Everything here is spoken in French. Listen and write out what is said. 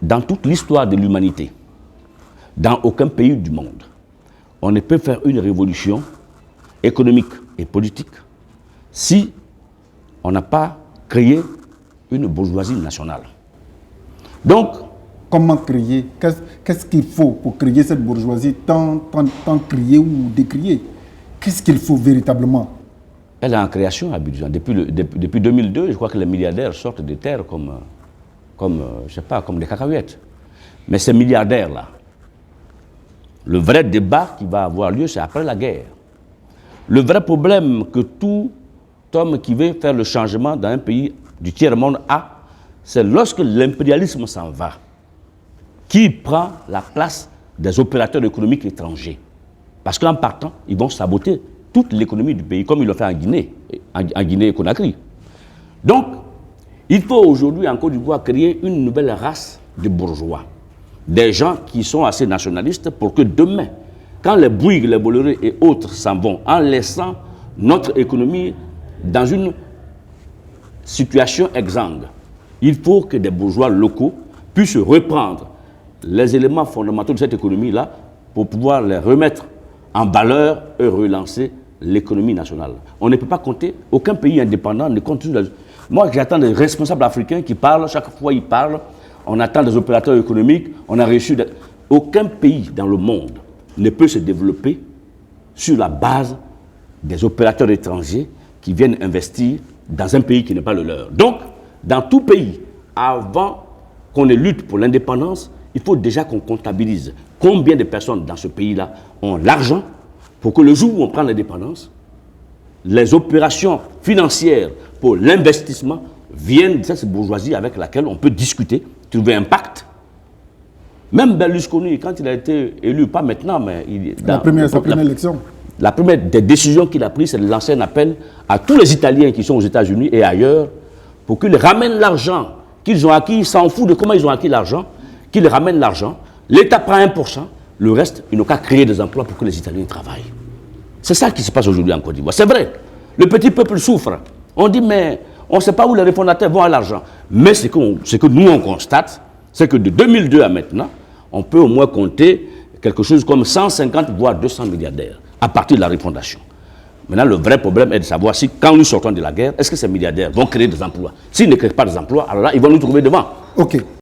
dans toute l'histoire de l'humanité, dans aucun pays du monde, on ne peut faire une révolution économique et politique si on n'a pas créé une bourgeoisie nationale. Donc, comment créer? Qu'est-ce qu'il faut pour créer cette bourgeoisie tant criée ou décriée? Qu'est-ce qu'il faut véritablement? Elle est en création à Abidjan. Depuis 2002, je crois que les milliardaires sortent des terres comme des cacahuètes. Mais ces milliardaires-là, le vrai débat qui va avoir lieu, c'est après la guerre. Le vrai problème que tout homme qui veut faire le changement dans un pays du tiers-monde a, c'est lorsque l'impérialisme s'en va, qui prend la place des opérateurs économiques étrangers. Parce qu'en partant, ils vont saboter toute l'économie du pays, comme ils l'ont fait en Guinée-Conakry. Donc, il faut aujourd'hui en Côte d'Ivoire créer une nouvelle race de bourgeois. Des gens qui sont assez nationalistes pour que demain, quand les Bouygues, les Bolloré et autres s'en vont, en laissant notre économie dans une situation exsangue, il faut que des bourgeois locaux puissent reprendre les éléments fondamentaux de cette économie-là pour pouvoir les remettre en valeur et relancer l'économie nationale. On ne peut pas compter, aucun pays indépendant ne compte sur la... Moi, j'attends des responsables africains qui parlent, chaque fois ils parlent, on attend des opérateurs économiques, on a reçu... Aucun pays dans le monde ne peut se développer sur la base des opérateurs étrangers qui viennent investir dans un pays qui n'est pas le leur. Donc, dans tout pays, avant qu'on ait lutte pour l'indépendance, il faut déjà qu'on comptabilise combien de personnes dans ce pays-là ont l'argent pour que le jour où on prend l'indépendance, les opérations financières pour l'investissement viennent de cette bourgeoisie avec laquelle on peut discuter, trouver un pacte. Même Berlusconi, quand il a été élu, pas maintenant, mais... Sa première élection. La première des décisions qu'il a prises, c'est de lancer un appel à tous les Italiens qui sont aux États-Unis et ailleurs pour qu'ils ramènent l'argent qu'ils ont acquis, ils s'en foutent de comment ils ont acquis l'argent, qu'ils ramènent l'argent, l'État prend 1%, le reste, ils n'ont qu'à créer des emplois pour que les Italiens travaillent. C'est ça qui se passe aujourd'hui en Côte d'Ivoire. C'est vrai, le petit peuple souffre. On dit, mais on ne sait pas où les réformateurs vont à l'argent. Mais ce que nous, on constate, c'est que de 2002 à maintenant, on peut au moins compter quelque chose comme 150 voire 200 milliardaires à partir de la refondation. Maintenant, le vrai problème est de savoir si, quand nous sortons de la guerre, est-ce que ces milliardaires vont créer des emplois? S'ils ne créent pas des emplois, alors là, ils vont nous trouver devant. Ok.